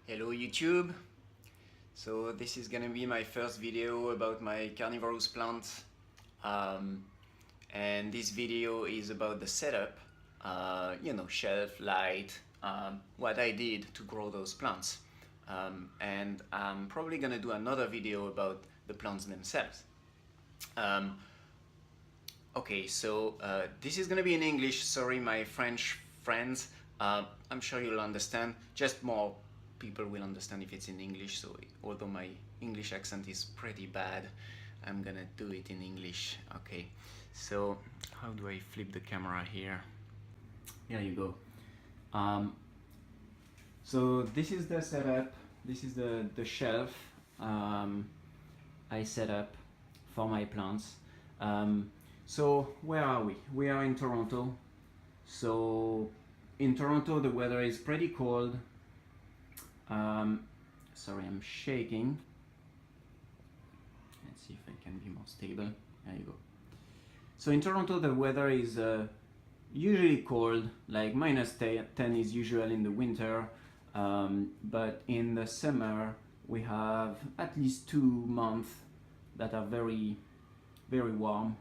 Hello YouTube! So this is gonna be my first video about my carnivorous plants, and this video is about the setup, shelf, light, what I did to grow those plants, and I'm probably gonna do another video about the plants themselves. Okay, so this is gonna be in English. Sorry, my French friends. I'm sure you'll understand. Just more people will understand if it's in English. So although my English accent is pretty bad, I'm gonna do it in English. Okay, so how do I flip the camera here? Here you go. So this is the setup. This is the shelf I set up for my plants. So where are we? We are in Toronto. So in Toronto the weather is pretty cold. Sorry, I'm shaking. Let's see if I can be more stable. There you go. So in Toronto the weather is usually cold, like -10 is usual in the winter, but in the summer we have at least 2 months that are very warm,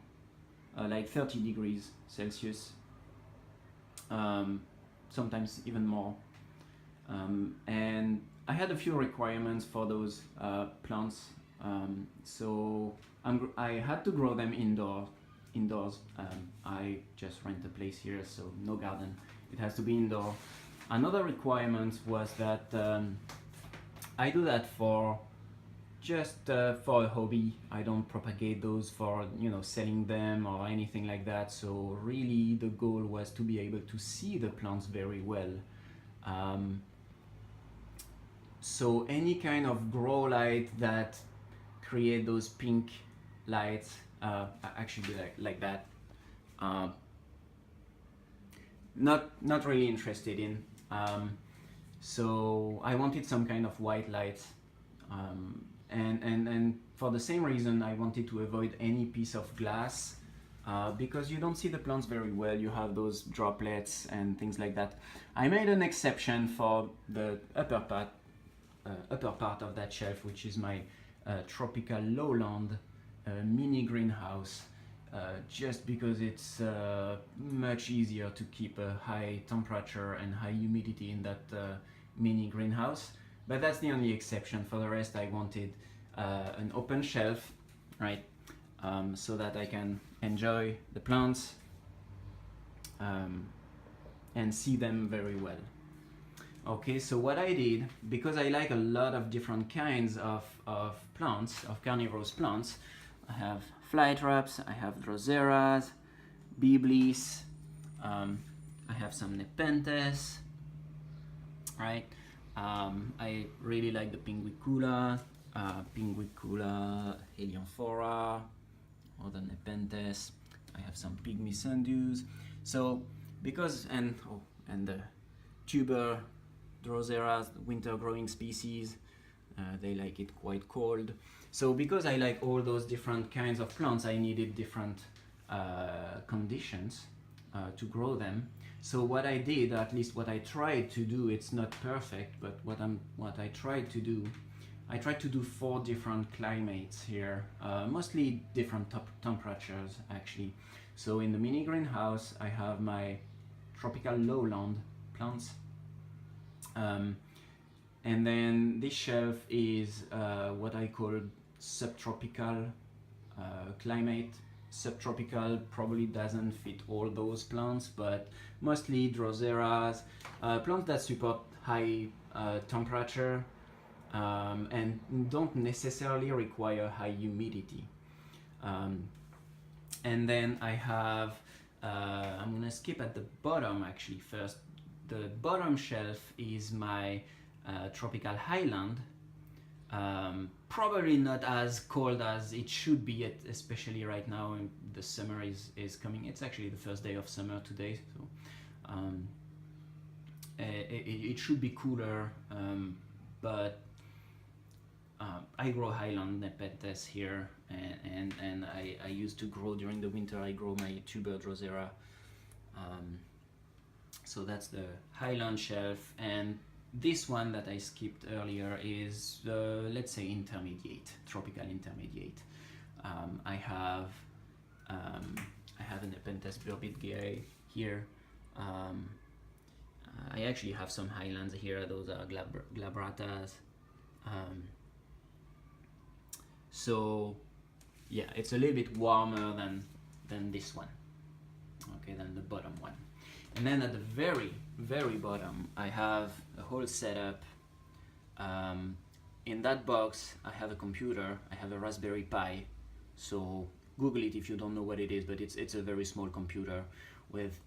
like 30 degrees Celsius, sometimes even more. And I had a few requirements for those plants, so I had to grow them indoors. I just rent a place here, so no garden. It has to be indoor. Another requirement was that I do that for just for a hobby. I don't propagate those for selling them or anything like that. So really the goal was to be able to see the plants very well. So any kind of grow light that create those pink lights, actually like that, not really interested in. So I wanted some kind of white light, and for the same reason I wanted to avoid any piece of glass, because you don't see the plants very well. You have those droplets and things like that. I made an exception for the upper part of that shelf, which is my tropical lowland mini greenhouse, just because it's much easier to keep a high temperature and high humidity in that mini greenhouse. But that's the only exception. For the rest, I wanted an open shelf, right, so that I can enjoy the plants and see them very well. Okay, so what I did, because I like a lot of different kinds of plants, of carnivorous plants, I have flytraps, I have droseras, biblis, I have some nepenthes, right? I really like the pinguicula, helionthora, other nepenthes. I have some pygmy sundews. So because and the tuber droseras, winter growing species, they like it quite cold. So because I like all those different kinds of plants, I needed different conditions to grow them. So what I did, at least what I tried to do, it's not perfect, but what I tried to do, I tried to do 4 different climates here, mostly different temperatures actually. So in the mini greenhouse I have my tropical lowland plants, and then this shelf is what I call subtropical climate. Subtropical probably doesn't fit all those plants, but mostly droseras, plants that support high temperature and don't necessarily require high humidity. And then I have, I'm gonna skip at the bottom actually first. The bottom shelf is my tropical Highland. Probably not as cold as it should be, especially right now. The summer is coming. It's actually the first day of summer today, so it should be cooler, but I grow Highland nepenthes here, and I used to grow during the winter. I grow my tuber drosera. So that's the Highland shelf, and this one that I skipped earlier is, let's say, intermediate, tropical intermediate. I have an Nepenthes burbid guy here. I actually have some Highlands here. Those are glabratas. So yeah, it's a little bit warmer than this one. Okay, than the bottom one. And then at the very, very bottom, I have a whole setup. In that box, I have a computer. I have a Raspberry Pi. So Google it if you don't know what it is, but it's a very small computer with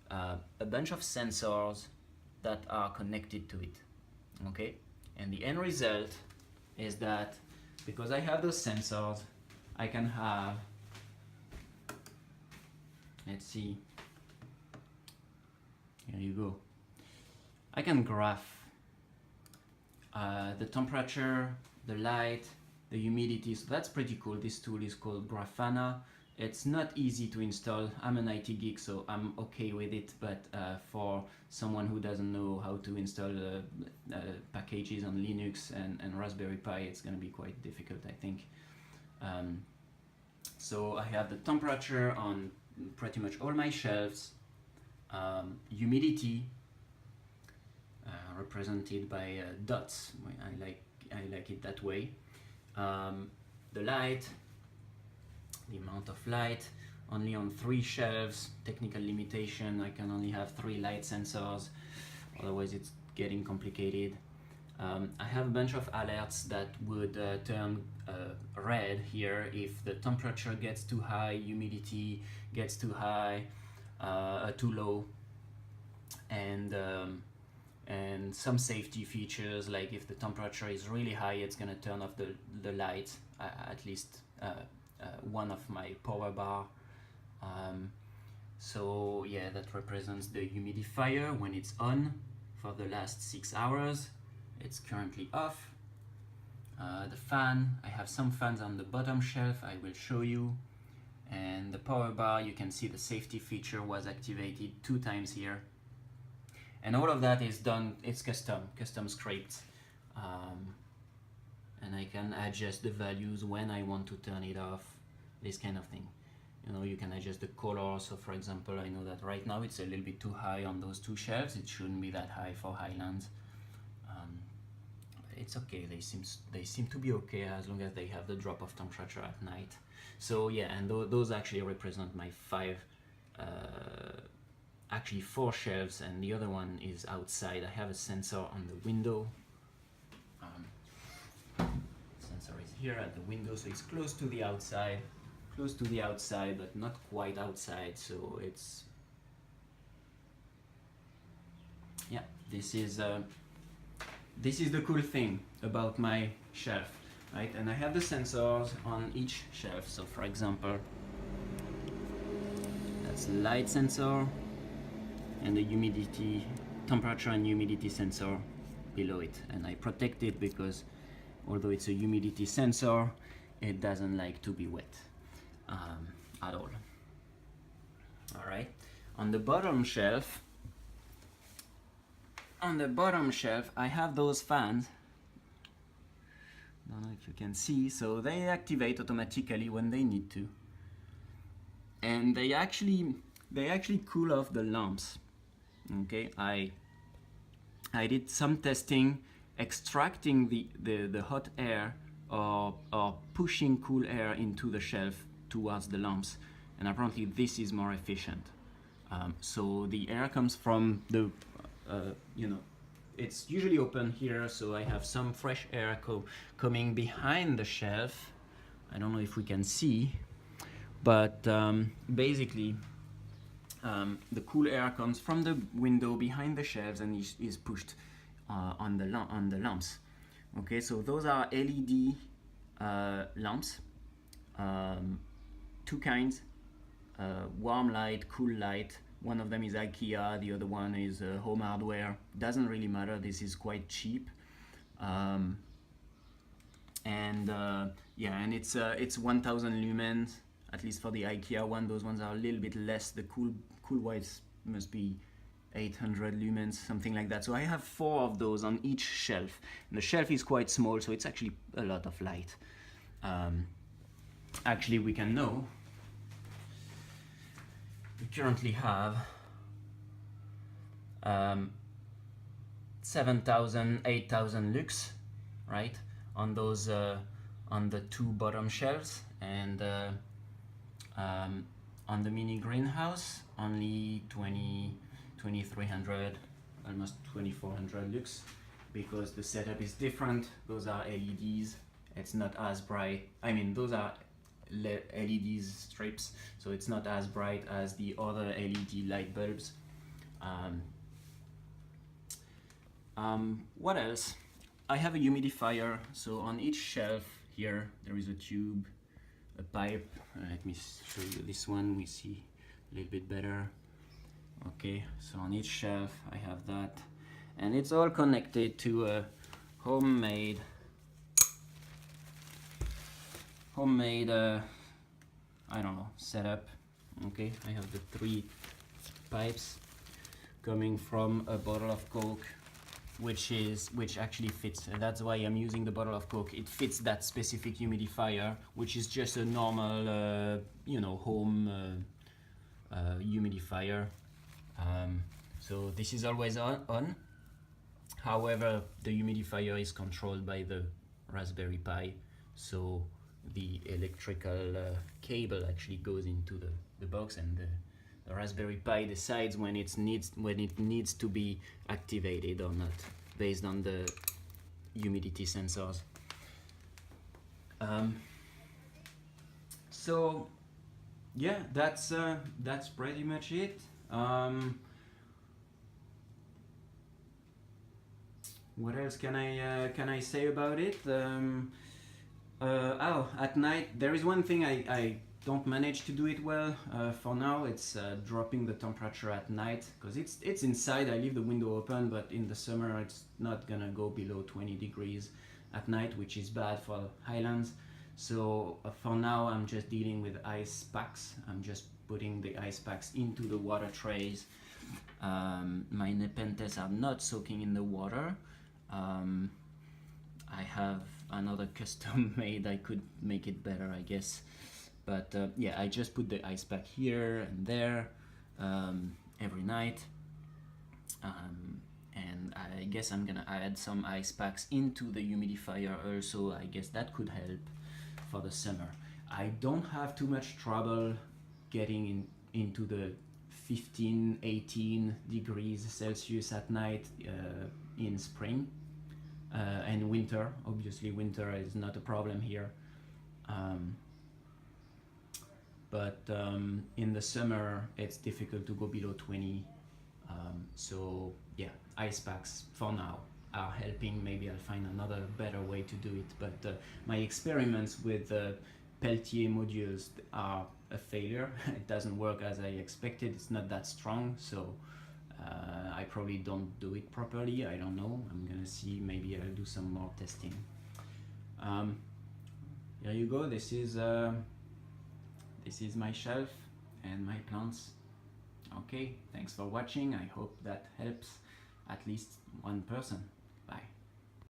a bunch of sensors that are connected to it. Okay, and the end result is that because I have those sensors, I can have, let's see, here you go. I can graph the temperature, the light, the humidity. So that's pretty cool. This tool is called Grafana. It's not easy to install. I'm an IT geek, so I'm okay with it, but for someone who doesn't know how to install packages on Linux and Raspberry Pi, it's going to be quite difficult, I think. So I have the temperature on pretty much all my shelves, humidity represented by dots. I like it that way. The light, the amount of light, only on 3 shelves, technical limitation, I can only have 3 light sensors, otherwise it's getting complicated. I have a bunch of alerts that would turn red here if the temperature gets too high, humidity gets too high, too low, and some safety features, like if the temperature is really high, it's going to turn off the light, at least one of my power bar. So yeah, that represents the humidifier when it's on for the last 6 hours. It's currently off. The fan, I have some fans on the bottom shelf, I will show you. And the power bar, you can see the safety feature was activated 2 times here. And all of that is done, it's custom scripts. And I can adjust the values when I want to turn it off, this kind of thing. You know, you can adjust the color. So for example, I know that right now it's a little bit too high on those 2 shelves. It shouldn't be that high for Highlands. But it's okay, they seem to be okay as long as they have the drop of temperature at night. So yeah, and those actually represent my 5, actually 4 shelves, and the other one is outside. I have a sensor on the window. Sensor is here at the window, so it's close to the outside, but not quite outside. So it's, yeah, this is the cool thing about my shelf, right? And I have the sensors on each shelf. So for example, that's light sensor and the humidity, temperature and humidity sensor below it. And I protect it because although it's a humidity sensor, it doesn't like to be wet at all. All right. On the bottom shelf, I have those fans. I don't know if you can see. So they activate automatically when they need to, and they actually cool off the lamps. Okay, I did some testing, extracting the hot air or pushing cool air into the shelf towards the lamps, and apparently this is more efficient. So the air comes from the you know, it's usually open here, so I have some fresh air coming behind the shelf. I don't know if we can see, but basically the cool air comes from the window behind the shelves and is pushed on the lamps. Okay, so those are LED lamps, 2 kinds, warm light, cool light. One of them is IKEA, the other one is Home Hardware. Doesn't really matter, this is quite cheap. Yeah, and it's 1000 lumens, at least for the IKEA one. Those ones are a little bit less. The cool whites must be 800 lumens, something like that. So I have 4 of those on each shelf. And the shelf is quite small, so it's actually a lot of light. Actually, we can know. We currently have 7,000, 8,000 lux, right? On those, on the 2 bottom shelves, and on the mini greenhouse, only 2,300, almost 2,400 lux, because the setup is different. Those are LEDs. It's not as bright. I mean, those are LED strips, so it's not as bright as the other LED light bulbs. What else? I have a humidifier, so on each shelf here there is a tube, a pipe. Let me show you this one, we see a little bit better. Okay, so on each shelf I have that, and it's all connected to a homemade I don't know, setup. Okay, I have the 3 pipes coming from a bottle of Coke, which actually fits, and that's why I'm using the bottle of Coke. It fits that specific humidifier, which is just a normal you know, home humidifier. So this is always on. However, the humidifier is controlled by the Raspberry Pi, so the electrical cable actually goes into the box, and the Raspberry Pi decides when it needs to be activated or not, based on the humidity sensors. So yeah, that's pretty much it. What else can I say about it? Oh, at night there is one thing I don't manage to do it well for now. It's dropping the temperature at night, because it's inside. I leave the window open, but in the summer it's not gonna go below 20 degrees at night, which is bad for Highlands. So for now I'm just dealing with ice packs. I'm just putting the ice packs into the water trays. My Nepenthes are not soaking in the water. I have another custom made. I could make it better, I guess, but yeah, I just put the ice pack here and there every night, and I guess I'm gonna add some ice packs into the humidifier also. I guess that could help for the summer. I don't have too much trouble getting into the 15-18 degrees Celsius at night in spring. And winter, obviously winter is not a problem here, but in the summer it's difficult to go below 20, so yeah, ice packs for now are helping. Maybe I'll find another better way to do it, but my experiments with Peltier modules are a failure. It doesn't work as I expected. It's not that strong, so I probably don't do it properly. I don't know. I'm gonna see. Maybe I'll do some more testing. Here you go. This is my shelf and my plants. Okay, thanks for watching. I hope that helps at least one person.